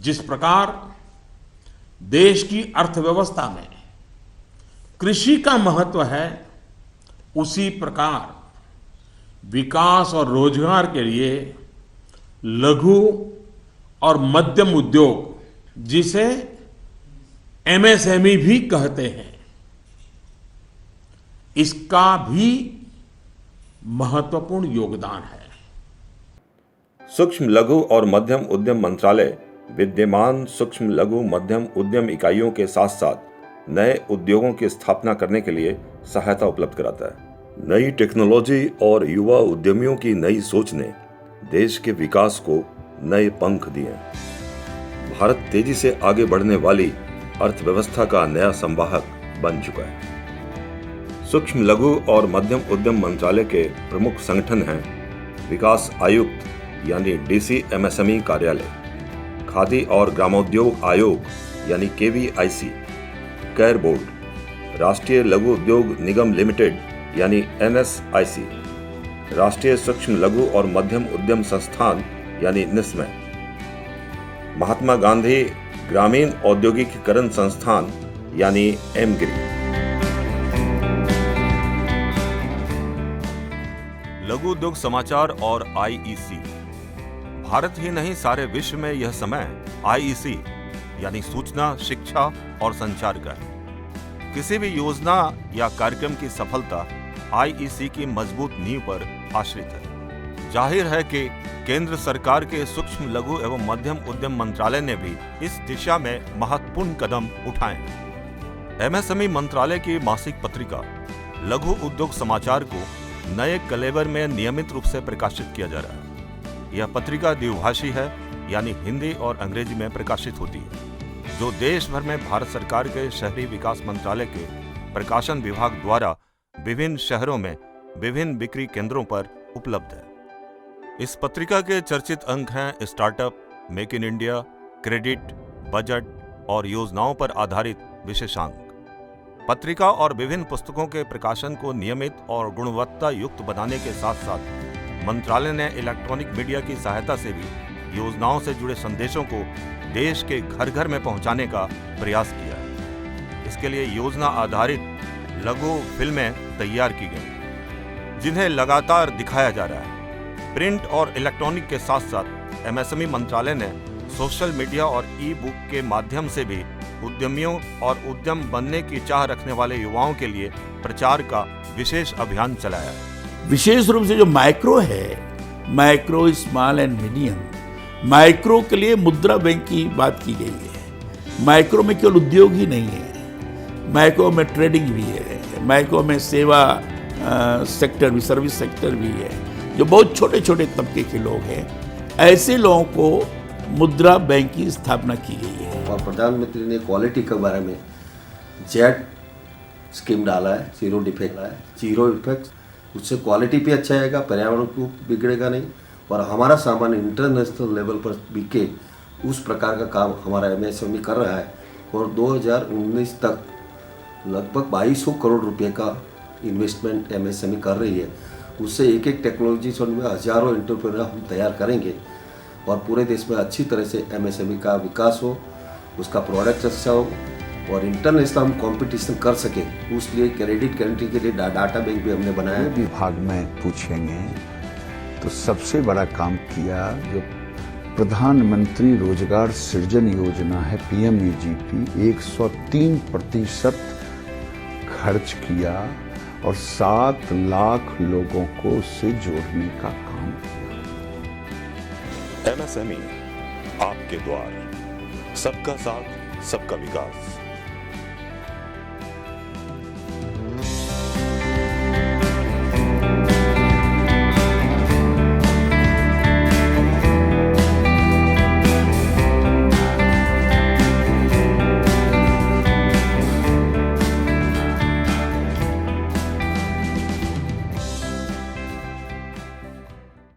जिस प्रकार देश की अर्थव्यवस्था में कृषि का महत्व है, उसी प्रकार विकास और रोजगार के लिए लघु और मध्यम उद्योग, जिसे एमएसएमई भी कहते हैं, इसका भी महत्वपूर्ण योगदान है। सूक्ष्म लघु और मध्यम उद्यम मंत्रालय विद्यमान सूक्ष्म लघु मध्यम उद्यम इकाइयों के साथ साथ नए उद्योगों की स्थापना करने के लिए सहायता उपलब्ध कराता है। नई टेक्नोलॉजी और युवा उद्यमियों की नई सोच ने देश के विकास को नए पंख दिए। भारत तेजी से आगे बढ़ने वाली अर्थव्यवस्था का नया संवाहक बन चुका है। सूक्ष्म लघु और मध्यम उद्यम मंत्रालय के प्रमुख संगठन हैं विकास आयुक्त यानी डीसी-एमएसएमई कार्यालय, खादी और ग्रामोद्योग आयोग यानी केवीआईसी, कैर बोर्ड, राष्ट्रीय लघु उद्योग निगम लिमिटेड यानी एनएसआईसी, राष्ट्रीय सूक्ष्म लघु और मध्यम उद्यम संस्थान यानी निस्मय, महात्मा गांधी ग्रामीण औद्योगिकीकरण संस्थान यानी एमगिरी। लघु उद्योग समाचार और आईईसी। भारत ही नहीं सारे विश्व में यह समय आईईसी यानी सूचना, शिक्षा और संचार का है। किसी भी योजना या कार्यक्रम की सफलता आईईसी की मजबूत नींव पर आश्रित है। जाहिर है कि केंद्र सरकार के सूक्ष्म लघु एवं मध्यम उद्यम मंत्रालय ने भी इस दिशा में महत्वपूर्ण कदम उठाए। एमएसएमई मंत्रालय की मासिक पत्रिका लघु उद्योग समाचार को नए कलेवर में नियमित रूप से प्रकाशित किया जा रहा है। यह पत्रिका द्विभाषी है, यानी हिंदी और अंग्रेजी में प्रकाशित होती है, जो देश भर में भारत सरकार के शहरी विकास मंत्रालय के प्रकाशन विभाग द्वारा विभिन्न शहरों में विभिन्न बिक्री केंद्रों पर उपलब्ध है। इस पत्रिका के चर्चित अंक हैं startup, make in India, credit, budget और योजनाओं पर आधारित विशेषांक। पत्रिका और विभिन्न पुस्तकों के प्रकाशन को नियमित और गुणवत्ता युक्त बनाने के साथ साथ मंत्रालय ने इलेक्ट्रॉनिक मीडिया की सहायता से भी योजनाओं से जुड़े संदेशों को देश के घर घर में पहुंचाने का प्रयास किया है। इसके लिए योजना आधारित लघु फिल्में तैयार की गई, जिन्हें लगातार दिखाया जा रहा है। प्रिंट और इलेक्ट्रॉनिक के साथ साथ एमएसएमई मंत्रालय ने सोशल मीडिया और ई बुक के माध्यम से भी उद्यमियों और उद्यम बनने की चाह रखने वाले युवाओं के लिए प्रचार का विशेष अभियान चलाया है। विशेष रूप से जो माइक्रो है, micro, small and medium, micro के लिए मुद्रा बैंक की बात की गई है। माइक्रो में केवल उद्योग ही नहीं है, माइक्रो में ट्रेडिंग भी है, माइक्रो में सेवा सेक्टर भी, सर्विस सेक्टर भी है, जो बहुत छोटे छोटे तबके के लोग हैं। ऐसे लोगों को मुद्रा बैंक की स्थापना की गई है। और प्रधानमंत्री ने क्वालिटी के बारे में जेड स्कीम डाला है, जीरो डिफेक्ट है, जीरो इफेक्ट। उससे क्वालिटी भी अच्छा आएगा, पर्यावरण को बिगड़ेगा नहीं, और हमारा सामान इंटरनेशनल लेवल पर बिके, उस प्रकार का काम हमारा एमएसएमई कर रहा है। और 2019 तक लगभग 2200 करोड़ रुपए का इन्वेस्टमेंट एमएसएमई कर रही है। उससे एक एक टेक्नोलॉजी जोन में हजारों एंटरप्रेन्योर हम तैयार करेंगे और पूरे देश में अच्छी तरह से एमएसएमई का विकास हो, उसका प्रोडक्ट अच्छा हो और इंटरनेशनल हम कंपटीशन कर सके। उसलिए क्रेडिट गारंटी के लिए डाटा बैंक भी हमने बनाया है। विभाग में पूछेंगे तो सबसे बड़ा काम किया जो प्रधानमंत्री रोजगार सृजन योजना है, पीएमईजीपी, 103% खर्च किया और 7 लाख लोगों को उससे जोड़ने का काम किया। एमएसएमई आपके द्वार, सबका साथ, सबका विकास।